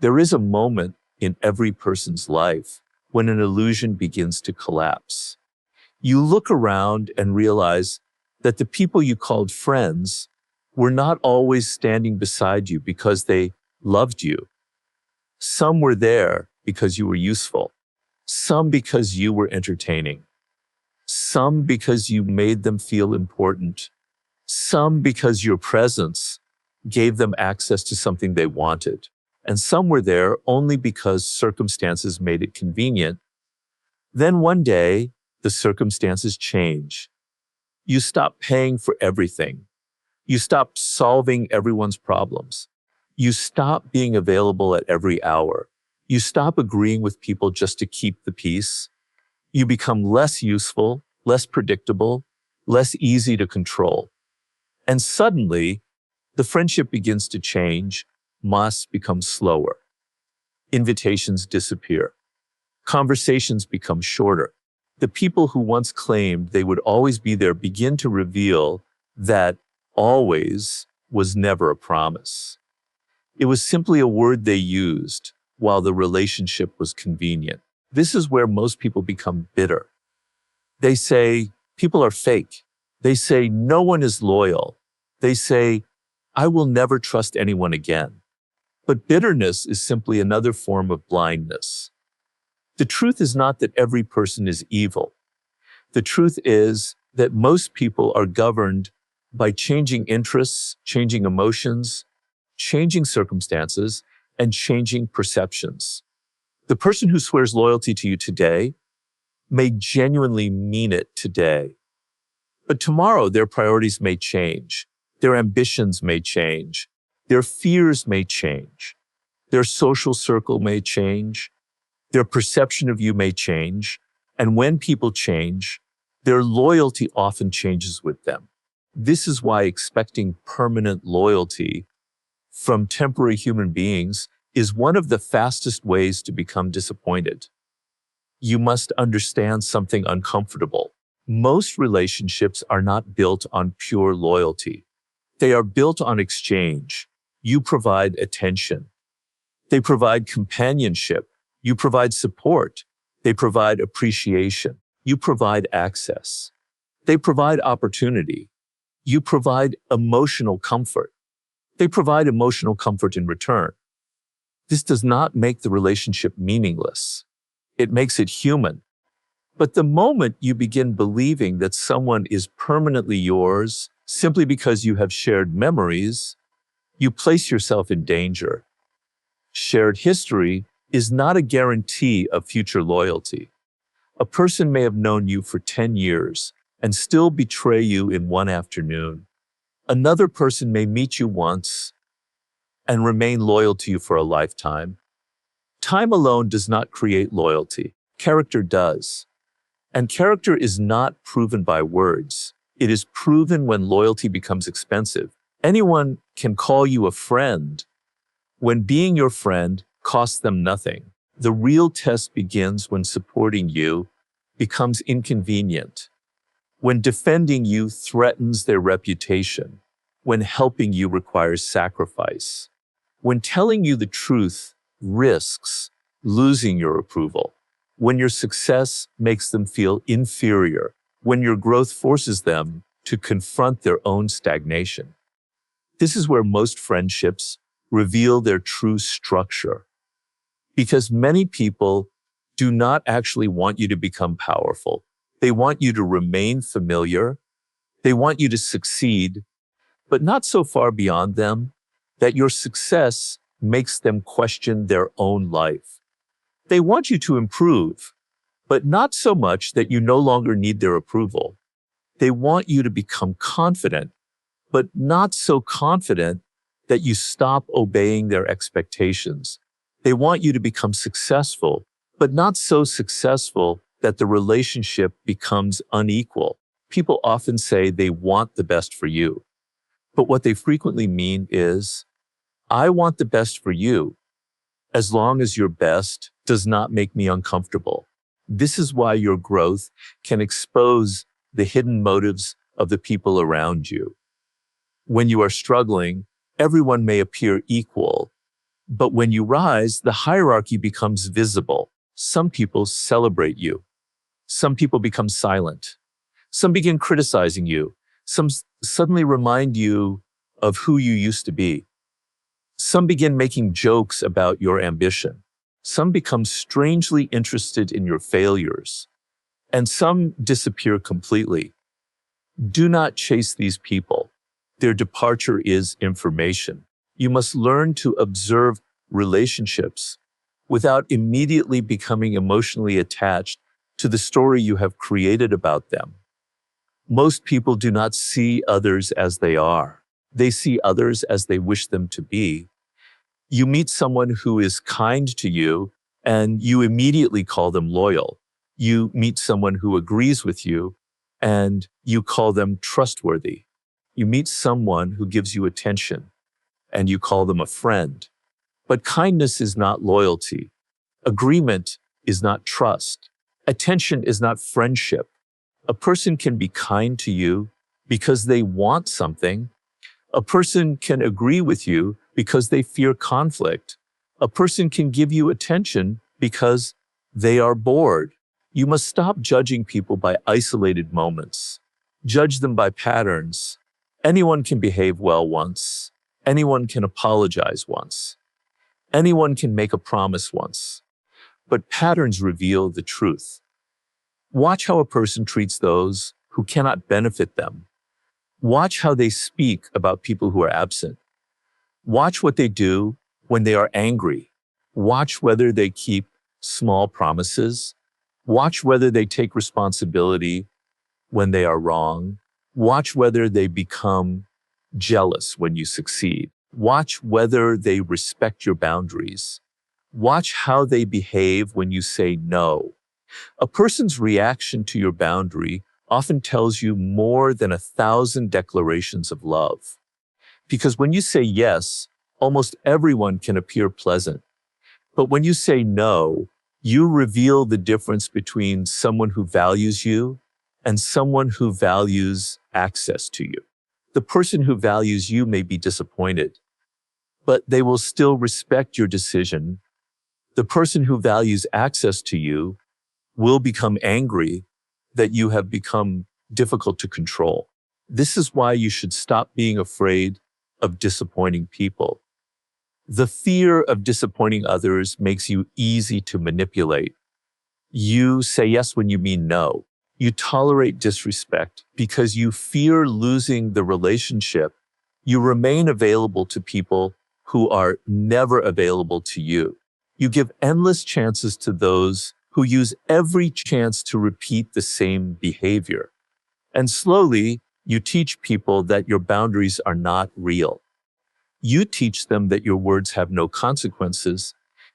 There is a moment in every person's life when an illusion begins to collapse. You look around and realize that the people you called friends were not always standing beside you because they loved you. Some were there because you were useful. Some because you were entertaining. Some because you made them feel important. Some because your presence gave them access to something they wanted. And some were there only because circumstances made it convenient. Then one day, the circumstances change. You stop paying for everything. You stop solving everyone's problems. You stop being available at every hour. You stop agreeing with people just to keep the peace. You become less useful, less predictable, less easy to control. And suddenly, the friendship begins to change. Mass becomes slower. Invitations disappear. Conversations become shorter. The people who once claimed they would always be there begin to reveal that always was never a promise. It was simply a word they used while the relationship was convenient. This is where most people become bitter. They say, people are fake. They say, no one is loyal. They say, I will never trust anyone again. But bitterness is simply another form of blindness. The truth is not that every person is evil. The truth is that most people are governed by changing interests, changing emotions, changing circumstances, and changing perceptions. The person who swears loyalty to you today may genuinely mean it today. But tomorrow, their priorities may change. Their ambitions may change. Their fears may change. Their social circle may change. Their perception of you may change. And when people change, their loyalty often changes with them. This is why expecting permanent loyalty from temporary human beings is one of the fastest ways to become disappointed. You must understand something uncomfortable. Most relationships are not built on pure loyalty. They are built on exchange. You provide attention. They provide companionship. You provide support. They provide appreciation. You provide access. They provide opportunity. You provide emotional comfort. They provide emotional comfort in return. This does not make the relationship meaningless. It makes it human. But the moment you begin believing that someone is permanently yours simply because you have shared memories, you place yourself in danger. Shared history is not a guarantee of future loyalty. A person may have known you for 10 years and still betray you in one afternoon. Another person may meet you once and remain loyal to you for a lifetime. Time alone does not create loyalty. Character does. And character is not proven by words. It is proven when loyalty becomes expensive. Anyone can call you a friend when being your friend costs them nothing. The real test begins when supporting you becomes inconvenient, when defending you threatens their reputation, when helping you requires sacrifice, when telling you the truth risks losing your approval, when your success makes them feel inferior, when your growth forces them to confront their own stagnation. This is where most friendships reveal their true structure. Because many people do not actually want you to become powerful. They want you to remain familiar. They want you to succeed, but not so far beyond them that your success makes them question their own life. They want you to improve, but not so much that you no longer need their approval. They want you to become confident, but not so confident that you stop obeying their expectations. They want you to become successful, but not so successful that the relationship becomes unequal. People often say they want the best for you, but what they frequently mean is, I want the best for you, as long as your best does not make me uncomfortable. This is why your growth can expose the hidden motives of the people around you. When you are struggling, everyone may appear equal, But when you rise, the hierarchy becomes visible. Some people celebrate you. Some people become silent. Some begin criticizing you. Some suddenly remind you of who you used to be. Some begin making jokes about your ambition. Some become strangely interested in your failures. And some disappear completely. Do not chase these people. Their departure is information. You must learn to observe relationships without immediately becoming emotionally attached to the story you have created about them. Most people do not see others as they are. They see others as they wish them to be. You meet someone who is kind to you, and you immediately call them loyal. You meet someone who agrees with you, and you call them trustworthy. You meet someone who gives you attention, and you call them a friend. But kindness is not loyalty. Agreement is not trust. Attention is not friendship. A person can be kind to you because they want something. A person can agree with you because they fear conflict. A person can give you attention because they are bored. You must stop judging people by isolated moments. Judge them by patterns. Anyone can behave well once. Anyone can apologize once. Anyone can make a promise once. But patterns reveal the truth. Watch how a person treats those who cannot benefit them. Watch how they speak about people who are absent. Watch what they do when they are angry. Watch whether they keep small promises. Watch whether they take responsibility when they are wrong. Watch whether they become jealous when you succeed. Watch whether they respect your boundaries. Watch how they behave when you say no. A person's reaction to your boundary often tells you more than 1,000 declarations of love. Because when you say yes, almost everyone can appear pleasant. But when you say no, you reveal the difference between someone who values you and someone who values access to you. The person who values you may be disappointed, but they will still respect your decision. The person who values access to you will become angry that you have become difficult to control. This is why you should stop being afraid of disappointing people. The fear of disappointing others makes you easy to manipulate. You say yes when you mean no. You tolerate disrespect because you fear losing the relationship. You remain available to people who are never available to you. You give endless chances to those who use every chance to repeat the same behavior. And slowly, you teach people that your boundaries are not real. You teach them that your words have no consequences.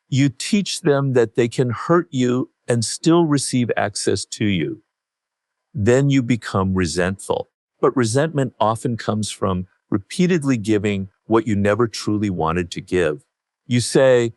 You teach them that they can hurt you and still receive access to you. Then you become resentful. But resentment often comes from repeatedly giving what you never truly wanted to give. You say,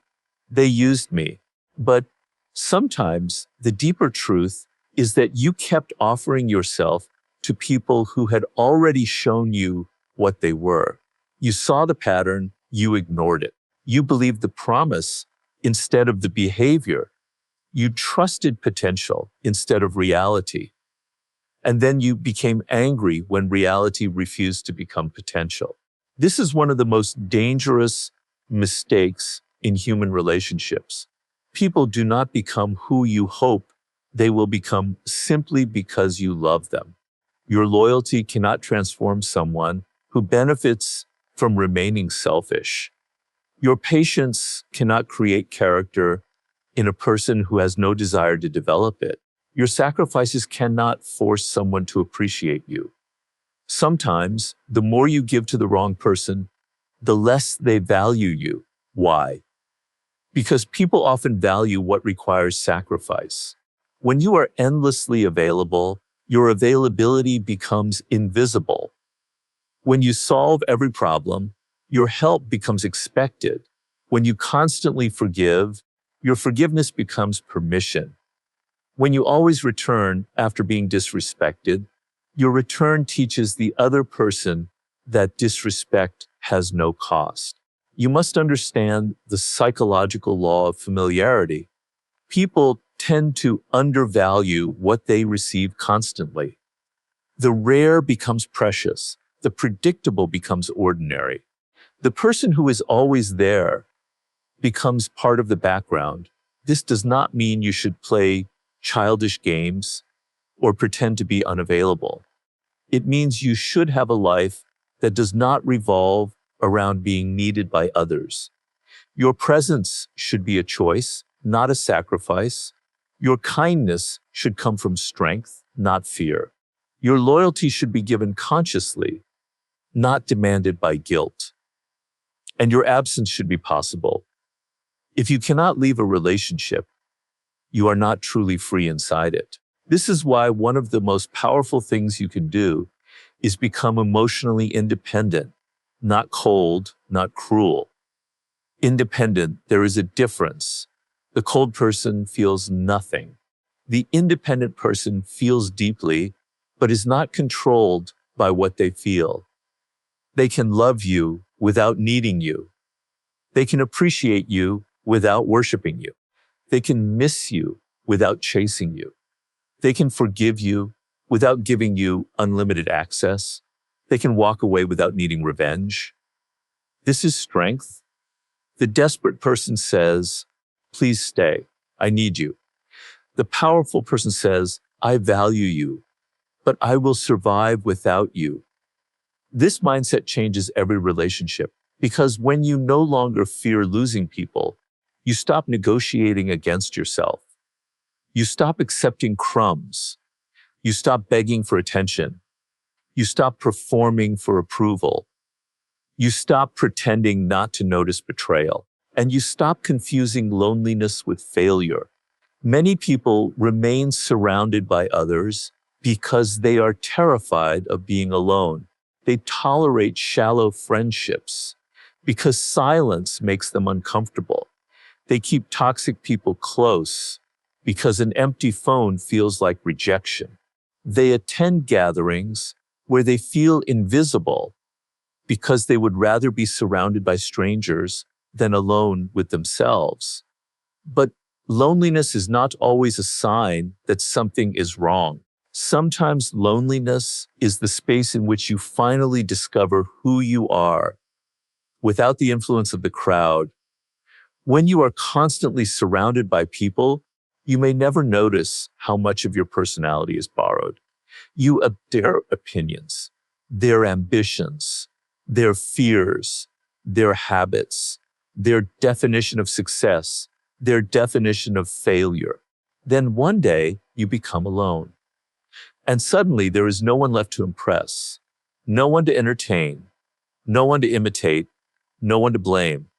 "They used me." But sometimes the deeper truth is that you kept offering yourself to people who had already shown you what they were. You saw the pattern, you ignored it. You believed the promise instead of the behavior. You trusted potential instead of reality. And then you became angry when reality refused to become potential. This is one of the most dangerous mistakes in human relationships. People do not become who you hope they will become simply because you love them. Your loyalty cannot transform someone who benefits from remaining selfish. Your patience cannot create character in a person who has no desire to develop it. Your sacrifices cannot force someone to appreciate you. Sometimes, the more you give to the wrong person, the less they value you. Why? Because people often value what requires sacrifice. When you are endlessly available, your availability becomes invisible. When you solve every problem, your help becomes expected. When you constantly forgive, your forgiveness becomes permission. When you always return after being disrespected, your return teaches the other person that disrespect has no cost. You must understand the psychological law of familiarity. People tend to undervalue what they receive constantly. The rare becomes precious. The predictable becomes ordinary. The person who is always there becomes part of the background. This does not mean you should play childish games or pretend to be unavailable. It means you should have a life that does not revolve around being needed by others. Your presence should be a choice, not a sacrifice. Your kindness should come from strength, not fear. Your loyalty should be given consciously, not demanded by guilt. And your absence should be possible. If you cannot leave a relationship, you are not truly free inside it. This is why one of the most powerful things you can do is become emotionally independent, not cold, not cruel. Independent, there is a difference. The cold person feels nothing. The independent person feels deeply, but is not controlled by what they feel. They can love you without needing you. They can appreciate you without worshiping you. They can miss you without chasing you. They can forgive you without giving you unlimited access. They can walk away without needing revenge. This is strength. The desperate person says, "Please stay. I need you." The powerful person says, "I value you, but I will survive without you." This mindset changes every relationship because when you no longer fear losing people, you stop negotiating against yourself. You stop accepting crumbs. You stop begging for attention. You stop performing for approval. You stop pretending not to notice betrayal. And you stop confusing loneliness with failure. Many people remain surrounded by others because they are terrified of being alone. They tolerate shallow friendships because silence makes them uncomfortable. They keep toxic people close because an empty phone feels like rejection. They attend gatherings where they feel invisible because they would rather be surrounded by strangers than alone with themselves. But loneliness is not always a sign that something is wrong. Sometimes loneliness is the space in which you finally discover who you are without the influence of the crowd. When you are constantly surrounded by people, you may never notice how much of your personality is borrowed. You adopt their opinions, their ambitions, their fears, their habits, their definition of success, their definition of failure. Then one day you become alone. And suddenly there is no one left to impress, no one to entertain, no one to imitate, no one to blame.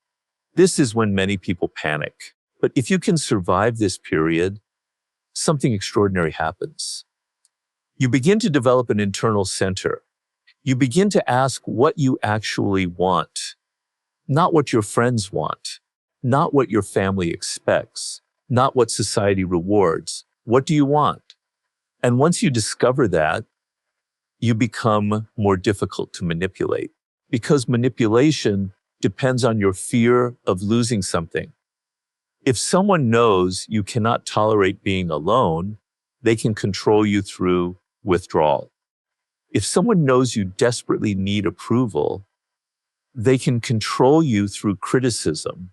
This is when many people panic. But if you can survive this period, something extraordinary happens. You begin to develop an internal center. You begin to ask what you actually want, not what your friends want, not what your family expects, not what society rewards. What do you want? And once you discover that, you become more difficult to manipulate because manipulation depends on your fear of losing something. If someone knows you cannot tolerate being alone, they can control you through withdrawal. If someone knows you desperately need approval, they can control you through criticism.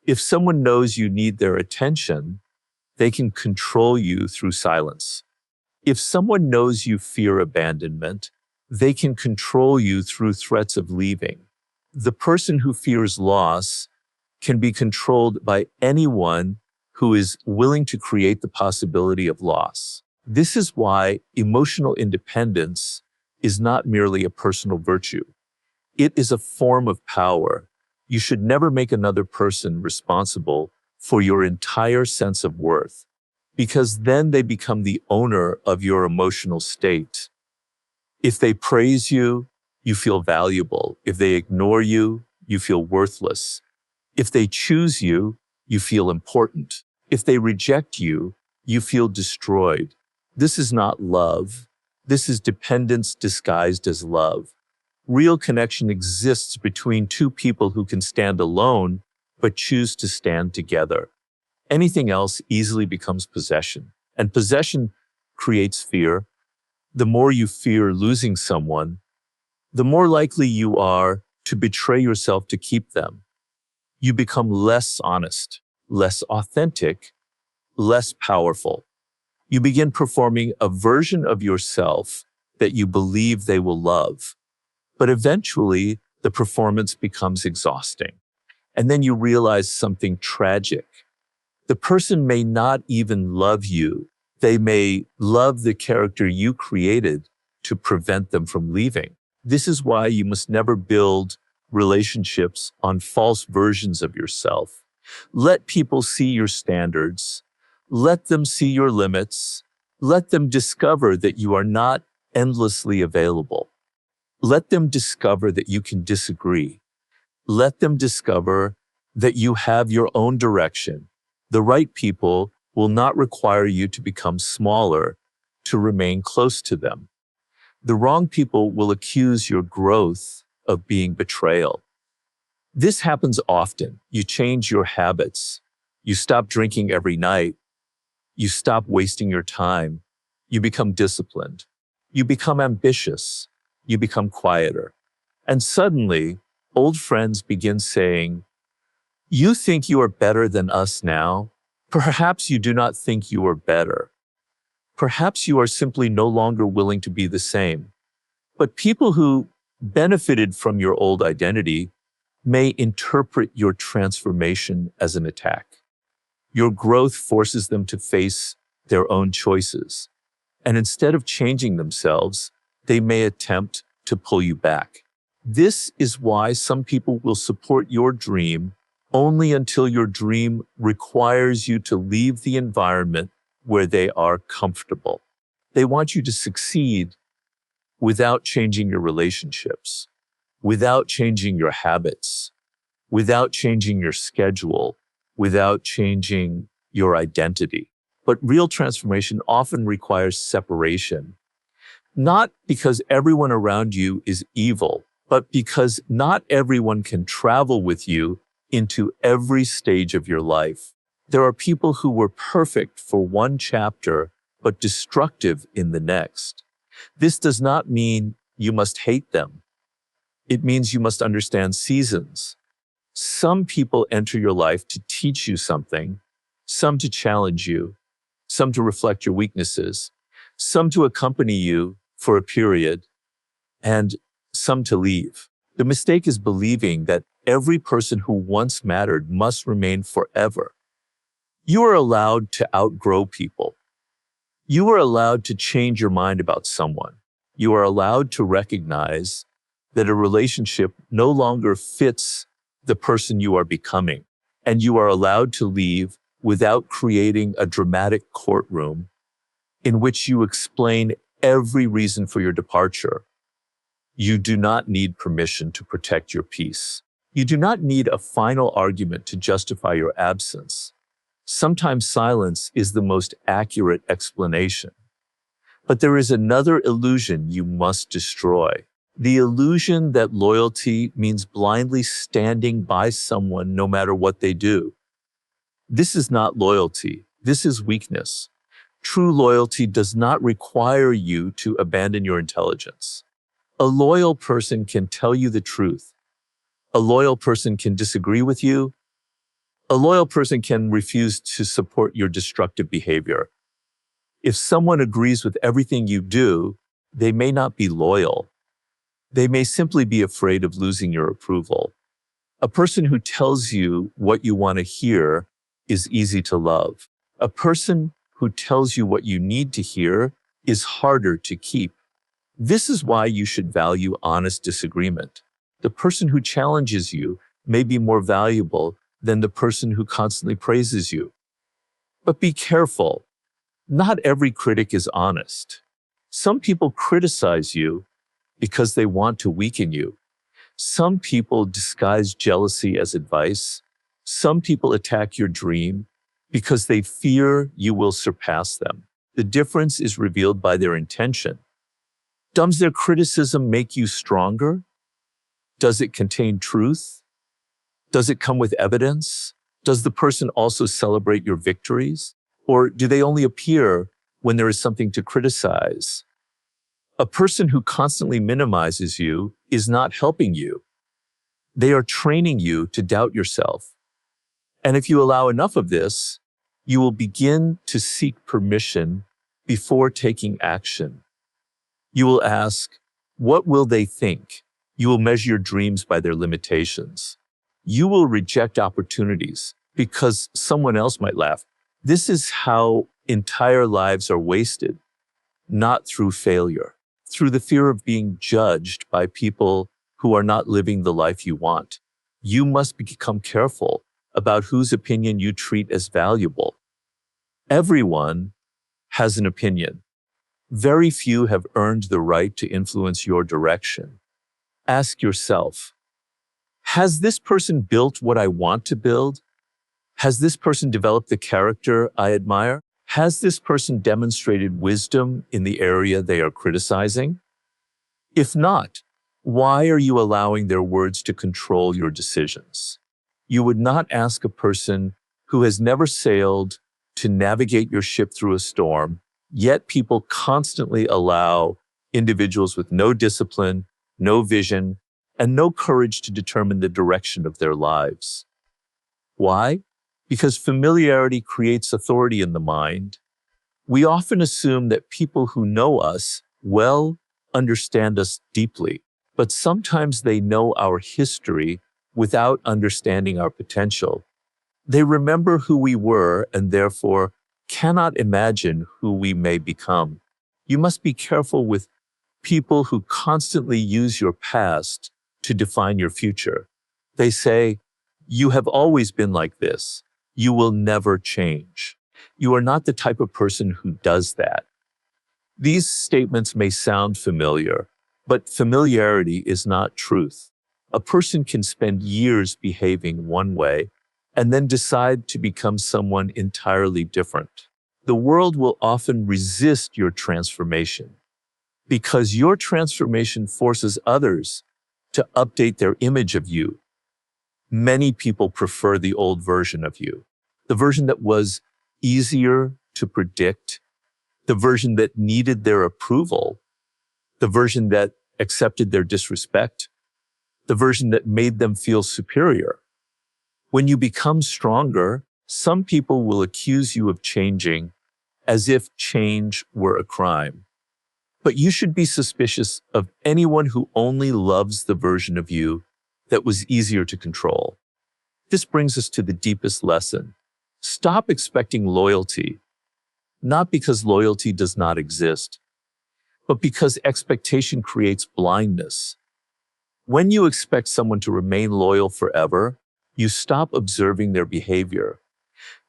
If someone knows you need their attention, they can control you through silence. If someone knows you fear abandonment, they can control you through threats of leaving. The person who fears loss can be controlled by anyone who is willing to create the possibility of loss. This is why emotional independence is not merely a personal virtue. It is a form of power. You should never make another person responsible for your entire sense of worth, because then they become the owner of your emotional state. If they praise you, you feel valuable. If they ignore you, you feel worthless. If they choose you, you feel important. If they reject you, you feel destroyed. This is not love. This is dependence disguised as love. Real connection exists between two people who can stand alone, but choose to stand together. Anything else easily becomes possession, and possession creates fear. The more you fear losing someone, the more likely you are to betray yourself to keep them. You become less honest, less authentic, less powerful. You begin performing a version of yourself that you believe they will love. But eventually, the performance becomes exhausting. And then you realize something tragic. The person may not even love you. They may love the character you created to prevent them from leaving. This is why you must never build relationships on false versions of yourself. Let people see your standards. Let them see your limits. Let them discover that you are not endlessly available. Let them discover that you can disagree. Let them discover that you have your own direction. The right people will not require you to become smaller to remain close to them. The wrong people will accuse your growth of being betrayal. This happens often. You change your habits. You stop drinking every night. You stop wasting your time. You become disciplined. You become ambitious. You become quieter. And suddenly, old friends begin saying, "You think you are better than us now? Perhaps you do not think you are better. Perhaps you are simply no longer willing to be the same." But people who benefited from your old identity may interpret your transformation as an attack. Your growth forces them to face their own choices. And instead of changing themselves, they may attempt to pull you back. This is why some people will support your dream only until your dream requires you to leave the environment where they are comfortable. They want you to succeed without changing your relationships, without changing your habits, without changing your schedule, without changing your identity. But real transformation often requires separation, not because everyone around you is evil, but because not everyone can travel with you into every stage of your life. There are people who were perfect for one chapter, but destructive in the next. This does not mean you must hate them. It means you must understand seasons. Some people enter your life to teach you something, some to challenge you, some to reflect your weaknesses, some to accompany you for a period, and some to leave. The mistake is believing that every person who once mattered must remain forever. You are allowed to outgrow people. You are allowed to change your mind about someone. You are allowed to recognize that a relationship no longer fits the person you are becoming, and you are allowed to leave without creating a dramatic courtroom in which you explain every reason for your departure. You do not need permission to protect your peace. You do not need a final argument to justify your absence. Sometimes silence is the most accurate explanation. But there is another illusion you must destroy. The illusion that loyalty means blindly standing by someone no matter what they do. This is not loyalty. This is weakness. True loyalty does not require you to abandon your intelligence. A loyal person can tell you the truth. A loyal person can disagree with you. A loyal person can refuse to support your destructive behavior. If someone agrees with everything you do, they may not be loyal. They may simply be afraid of losing your approval. A person who tells you what you want to hear is easy to love. A person who tells you what you need to hear is harder to keep. This is why you should value honest disagreement. The person who challenges you may be more valuable than the person who constantly praises you. But be careful. Not every critic is honest. Some people criticize you because they want to weaken you. Some people disguise jealousy as advice. Some people attack your dream because they fear you will surpass them. The difference is revealed by their intention. Does their criticism make you stronger? Does it contain truth? Does it come with evidence? Does the person also celebrate your victories? Or do they only appear when there is something to criticize? A person who constantly minimizes you is not helping you. They are training you to doubt yourself. And if you allow enough of this, you will begin to seek permission before taking action. You will ask, what will they think? You will measure your dreams by their limitations. You will reject opportunities because someone else might laugh. This is how entire lives are wasted, not through failure, through the fear of being judged by people who are not living the life you want. You must become careful about whose opinion you treat as valuable. Everyone has an opinion. Very few have earned the right to influence your direction. Ask yourself, has this person built what I want to build? Has this person developed the character I admire? Has this person demonstrated wisdom in the area they are criticizing? If not, why are you allowing their words to control your decisions? You would not ask a person who has never sailed to navigate your ship through a storm, yet people constantly allow individuals with no discipline, no vision, and no courage to determine the direction of their lives. Why? Because familiarity creates authority in the mind. We often assume that people who know us well understand us deeply, but sometimes they know our history without understanding our potential. They remember who we were and therefore cannot imagine who we may become. You must be careful with people who constantly use your past to define your future. They say, you have always been like this. You will never change. You are not the type of person who does that. These statements may sound familiar, but familiarity is not truth. A person can spend years behaving one way and then decide to become someone entirely different. The world will often resist your transformation because your transformation forces others to update their image of you. Many people prefer the old version of you, the version that was easier to predict, the version that needed their approval, the version that accepted their disrespect, the version that made them feel superior. When you become stronger, some people will accuse you of changing as if change were a crime. But you should be suspicious of anyone who only loves the version of you that was easier to control. This brings us to the deepest lesson. Stop expecting loyalty, not because loyalty does not exist, but because expectation creates blindness. When you expect someone to remain loyal forever, you stop observing their behavior.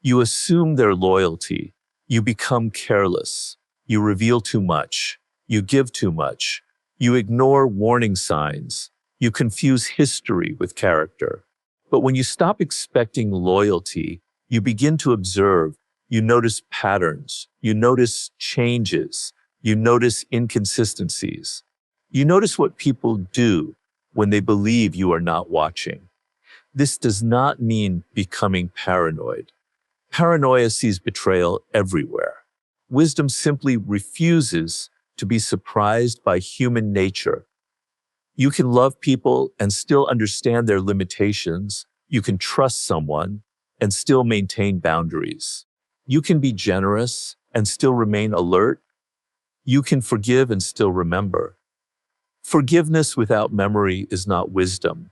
You assume their loyalty. You become careless. You reveal too much. You give too much. You ignore warning signs. You confuse history with character. But when you stop expecting loyalty, you begin to observe. You notice patterns. You notice changes. You notice inconsistencies. You notice what people do when they believe you are not watching. This does not mean becoming paranoid. Paranoia sees betrayal everywhere. Wisdom simply refuses to be surprised by human nature. You can love people and still understand their limitations. You can trust someone and still maintain boundaries. You can be generous and still remain alert. You can forgive and still remember. Forgiveness without memory is not wisdom.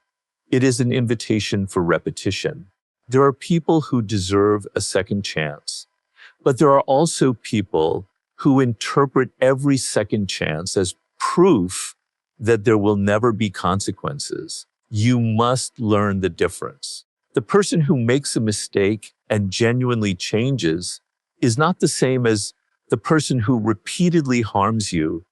It is an invitation for repetition. There are people who deserve a second chance, but there are also people who interpret every second chance as proof that there will never be consequences. You must learn the difference. The person who makes a mistake and genuinely changes is not the same as the person who repeatedly harms you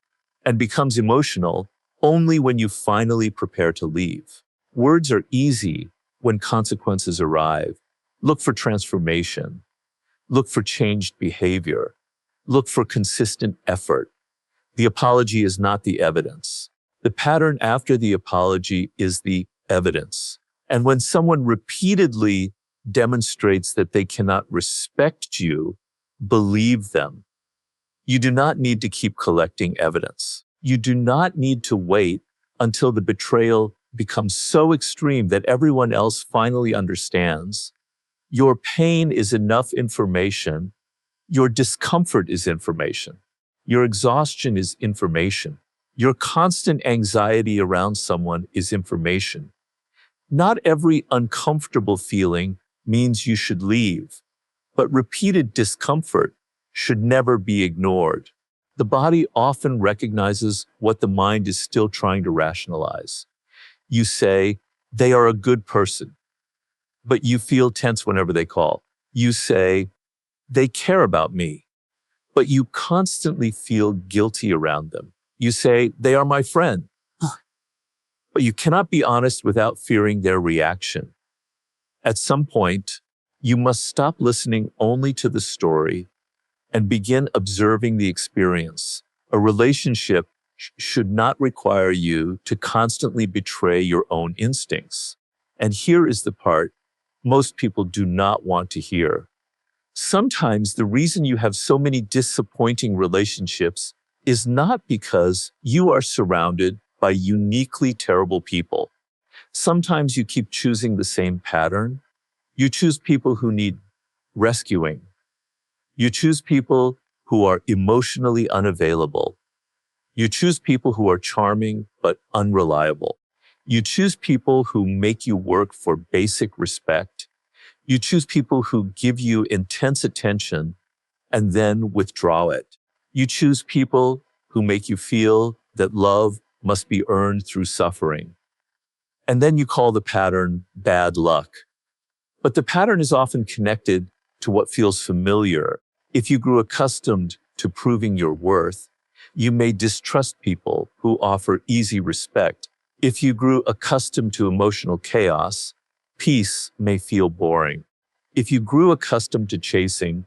and becomes emotional only when you finally prepare to leave. Words are easy when consequences arrive. Look for transformation. Look for changed behavior. Look for consistent effort. The apology is not the evidence. The pattern after the apology is the evidence. And when someone repeatedly demonstrates that they cannot respect you, believe them. You do not need to keep collecting evidence. You do not need to wait until the betrayal becomes so extreme that everyone else finally understands. Your pain is enough information. Your discomfort is information. Your exhaustion is information. Your constant anxiety around someone is information. Not every uncomfortable feeling means you should leave, but repeated discomfort should never be ignored. The body often recognizes what the mind is still trying to rationalize. You say, they are a good person, but you feel tense whenever they call. You say, they care about me, but you constantly feel guilty around them. You say, they are my friend, but you cannot be honest without fearing their reaction. At some point, you must stop listening only to the story and begin observing the experience. A relationship should not require you to constantly betray your own instincts. And here is the part most people do not want to hear. Sometimes the reason you have so many disappointing relationships is not because you are surrounded by uniquely terrible people. Sometimes you keep choosing the same pattern. You choose people who need rescuing. You choose people who are emotionally unavailable. You choose people who are charming but unreliable. You choose people who make you work for basic respect. You choose people who give you intense attention and then withdraw it. You choose people who make you feel that love must be earned through suffering. And then you call the pattern bad luck. But the pattern is often connected to what feels familiar. If you grew accustomed to proving your worth, you may distrust people who offer easy respect. If you grew accustomed to emotional chaos, peace may feel boring. If you grew accustomed to chasing,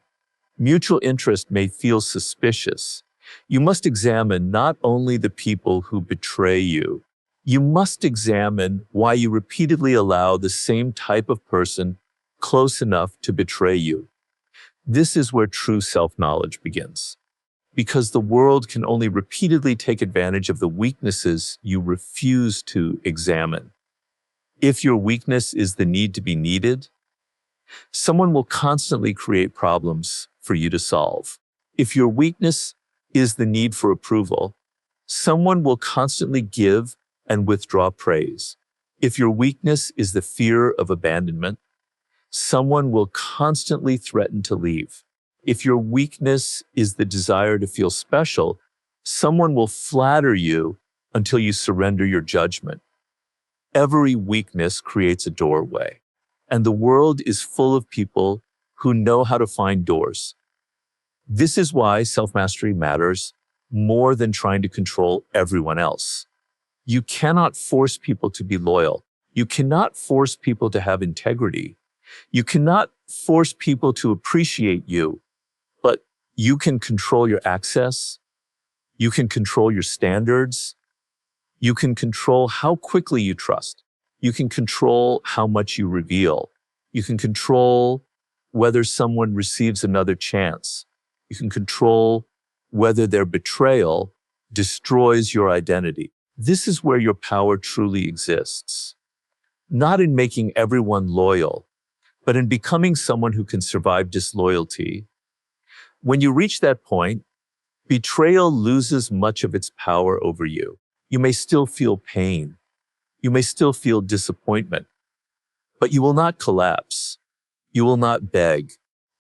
mutual interest may feel suspicious. You must examine not only the people who betray you, you must examine why you repeatedly allow the same type of person close enough to betray you. This is where true self-knowledge begins. Because the world can only repeatedly take advantage of the weaknesses you refuse to examine. If your weakness is the need to be needed, someone will constantly create problems for you to solve. If your weakness is the need for approval, someone will constantly give and withdraw praise. If your weakness is the fear of abandonment, someone will constantly threaten to leave. If your weakness is the desire to feel special, someone will flatter you until you surrender your judgment. Every weakness creates a doorway, and the world is full of people who know how to find doors. This is why self-mastery matters more than trying to control everyone else. You cannot force people to be loyal. You cannot force people to have integrity. You cannot force people to appreciate you, but you can control your access. You can control your standards. You can control how quickly you trust. You can control how much you reveal. You can control whether someone receives another chance. You can control whether their betrayal destroys your identity. This is where your power truly exists. Not in making everyone loyal, but in becoming someone who can survive disloyalty. When you reach that point, betrayal loses much of its power over you. You may still feel pain. You may still feel disappointment, but you will not collapse. You will not beg.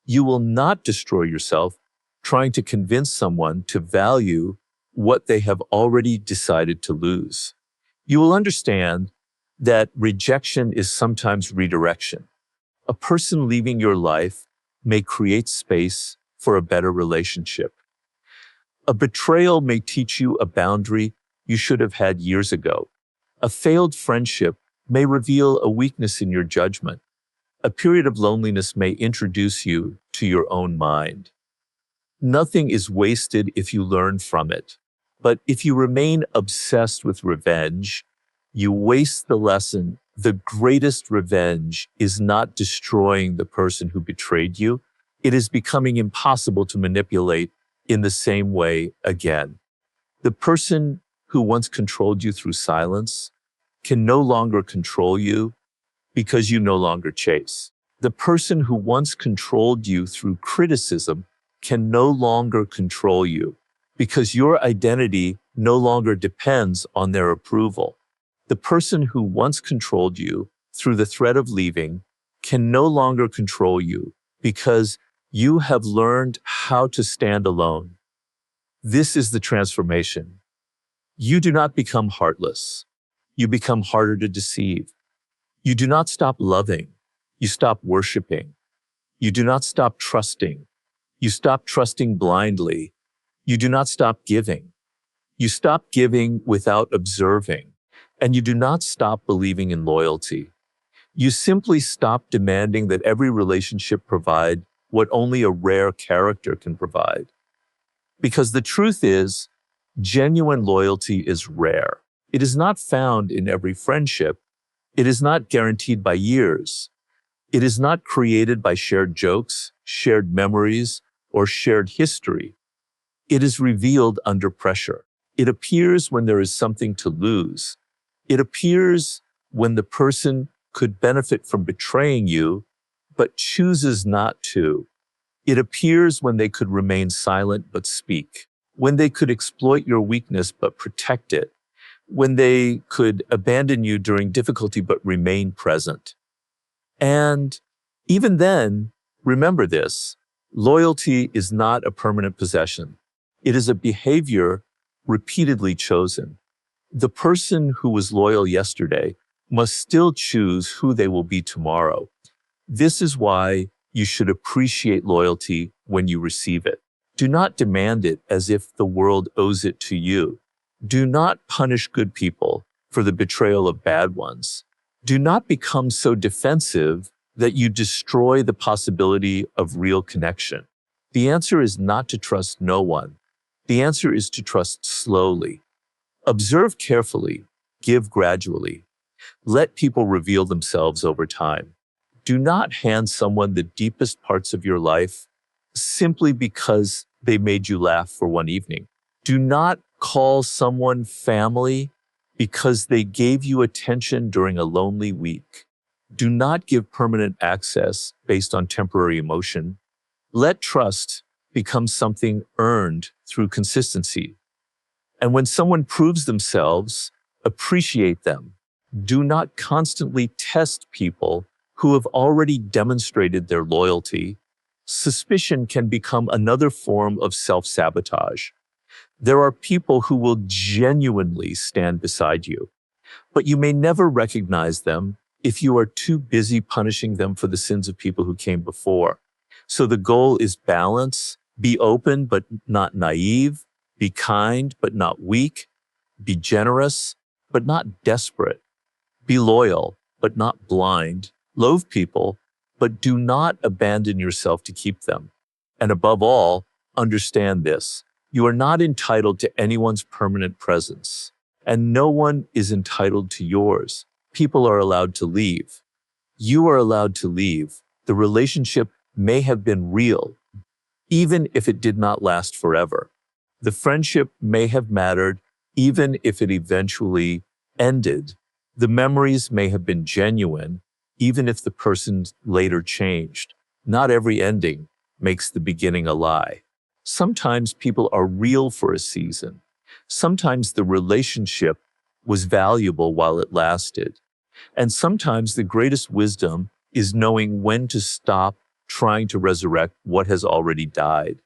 You will not destroy yourself trying to convince someone to value what they have already decided to lose. You will understand that rejection is sometimes redirection. A person leaving your life may create space for a better relationship. A betrayal may teach you a boundary you should have had years ago. A failed friendship may reveal a weakness in your judgment. A period of loneliness may introduce you to your own mind. Nothing is wasted if you learn from it. But if you remain obsessed with revenge, you waste the lesson. The greatest revenge is not destroying the person who betrayed you. It is becoming impossible to manipulate in the same way again. The person who once controlled you through silence can no longer control you because you no longer chase. The person who once controlled you through criticism can no longer control you because your identity no longer depends on their approval. The person who once controlled you through the threat of leaving can no longer control you because you have learned how to stand alone. This is the transformation. You do not become heartless. You become harder to deceive. You do not stop loving. You stop worshiping. You do not stop trusting. You stop trusting blindly. You do not stop giving. You stop giving without observing. And you do not stop believing in loyalty. You simply stop demanding that every relationship provide what only a rare character can provide. Because the truth is, genuine loyalty is rare. It is not found in every friendship. It is not guaranteed by years. It is not created by shared jokes, shared memories, or shared history. It is revealed under pressure. It appears when there is something to lose. It appears when the person could benefit from betraying you, but chooses not to. It appears when they could remain silent but speak, when they could exploit your weakness but protect it, when they could abandon you during difficulty but remain present. And even then, remember this, loyalty is not a permanent possession. It is a behavior repeatedly chosen. The person who was loyal yesterday must still choose who they will be tomorrow. This is why you should appreciate loyalty when you receive it. Do not demand it as if the world owes it to you. Do not punish good people for the betrayal of bad ones. Do not become so defensive that you destroy the possibility of real connection. The answer is not to trust no one. The answer is to trust slowly. Observe carefully, give gradually. Let people reveal themselves over time. Do not hand someone the deepest parts of your life simply because they made you laugh for one evening. Do not call someone family because they gave you attention during a lonely week. Do not give permanent access based on temporary emotion. Let trust become something earned through consistency. And when someone proves themselves, appreciate them. Do not constantly test people who have already demonstrated their loyalty. Suspicion can become another form of self-sabotage. There are people who will genuinely stand beside you, but you may never recognize them if you are too busy punishing them for the sins of people who came before. So the goal is balance. Be open, but not naive. Be kind, but not weak. Be generous, but not desperate. Be loyal, but not blind. Loathe people, but do not abandon yourself to keep them. And above all, understand this. You are not entitled to anyone's permanent presence, and no one is entitled to yours. People are allowed to leave. You are allowed to leave. The relationship may have been real, even if it did not last forever. The friendship may have mattered, even if it eventually ended. The memories may have been genuine, even if the person later changed. Not every ending makes the beginning a lie. Sometimes people are real for a season. Sometimes the relationship was valuable while it lasted. And sometimes the greatest wisdom is knowing when to stop trying to resurrect what has already died.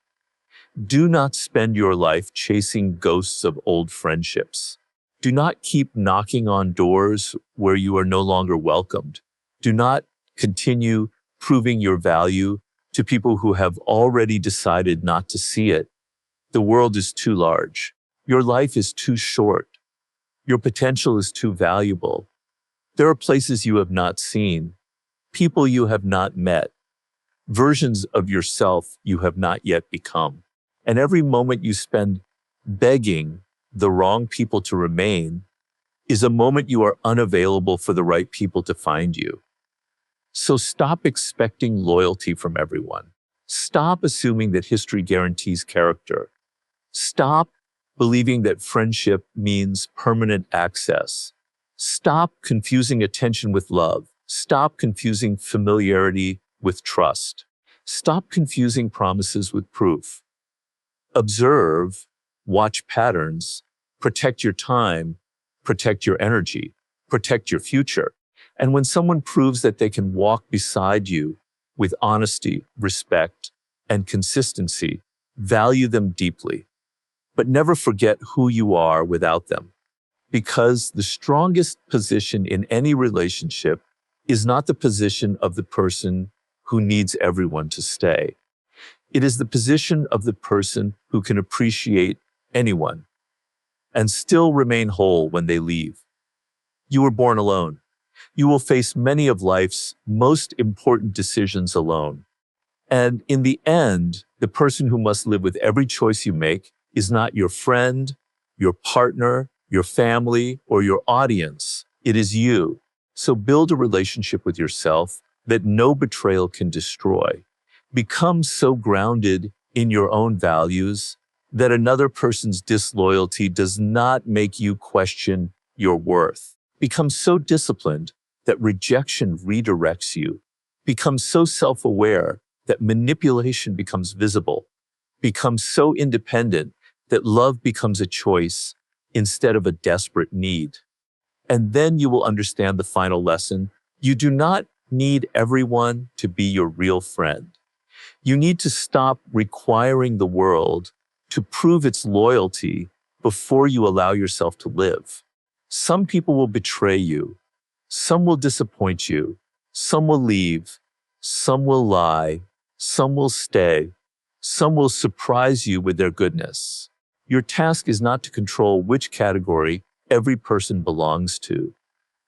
Do not spend your life chasing ghosts of old friendships. Do not keep knocking on doors where you are no longer welcomed. Do not continue proving your value to people who have already decided not to see it. The world is too large. Your life is too short. Your potential is too valuable. There are places you have not seen, people you have not met, versions of yourself you have not yet become. And every moment you spend begging the wrong people to remain is a moment you are unavailable for the right people to find you. So stop expecting loyalty from everyone. Stop assuming that history guarantees character. Stop believing that friendship means permanent access. Stop confusing attention with love. Stop confusing familiarity with trust. Stop confusing promises with proof. Observe, watch patterns, protect your time, protect your energy, protect your future. And when someone proves that they can walk beside you with honesty, respect, and consistency, value them deeply. But never forget who you are without them. Because the strongest position in any relationship is not the position of the person who needs everyone to stay. It is the position of the person who can appreciate anyone and still remain whole when they leave. You were born alone. You will face many of life's most important decisions alone. And in the end, the person who must live with every choice you make is not your friend, your partner, your family, or your audience. It is you. So build a relationship with yourself that no betrayal can destroy. Become so grounded in your own values that another person's disloyalty does not make you question your worth. Become so disciplined that rejection redirects you. Become so self-aware that manipulation becomes visible. Become so independent that love becomes a choice instead of a desperate need. And then you will understand the final lesson. You do not need everyone to be your real friend. You need to stop requiring the world to prove its loyalty before you allow yourself to live. Some people will betray you. Some will disappoint you. Some will leave. Some will lie. Some will stay. Some will surprise you with their goodness. Your task is not to control which category every person belongs to.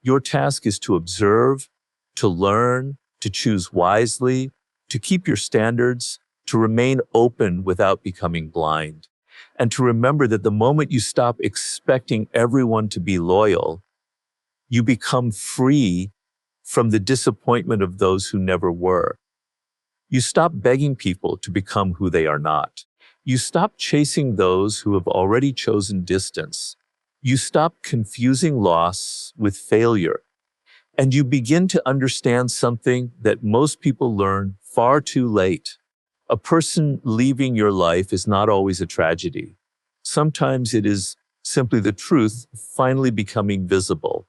Your task is to observe, to learn, to choose wisely, to keep your standards, to remain open without becoming blind, and to remember that the moment you stop expecting everyone to be loyal, you become free from the disappointment of those who never were. You stop begging people to become who they are not. You stop chasing those who have already chosen distance. You stop confusing loss with failure. And you begin to understand something that most people learn far too late. A person leaving your life is not always a tragedy. Sometimes it is simply the truth finally becoming visible.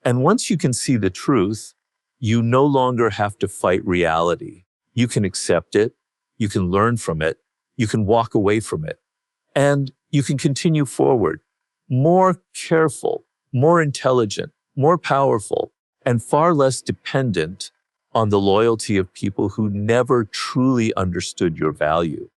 And once you can see the truth, you no longer have to fight reality. You can accept it, you can learn from it, you can walk away from it, and you can continue forward, more careful, more intelligent, more powerful, and far less dependent on the loyalty of people who never truly understood your value.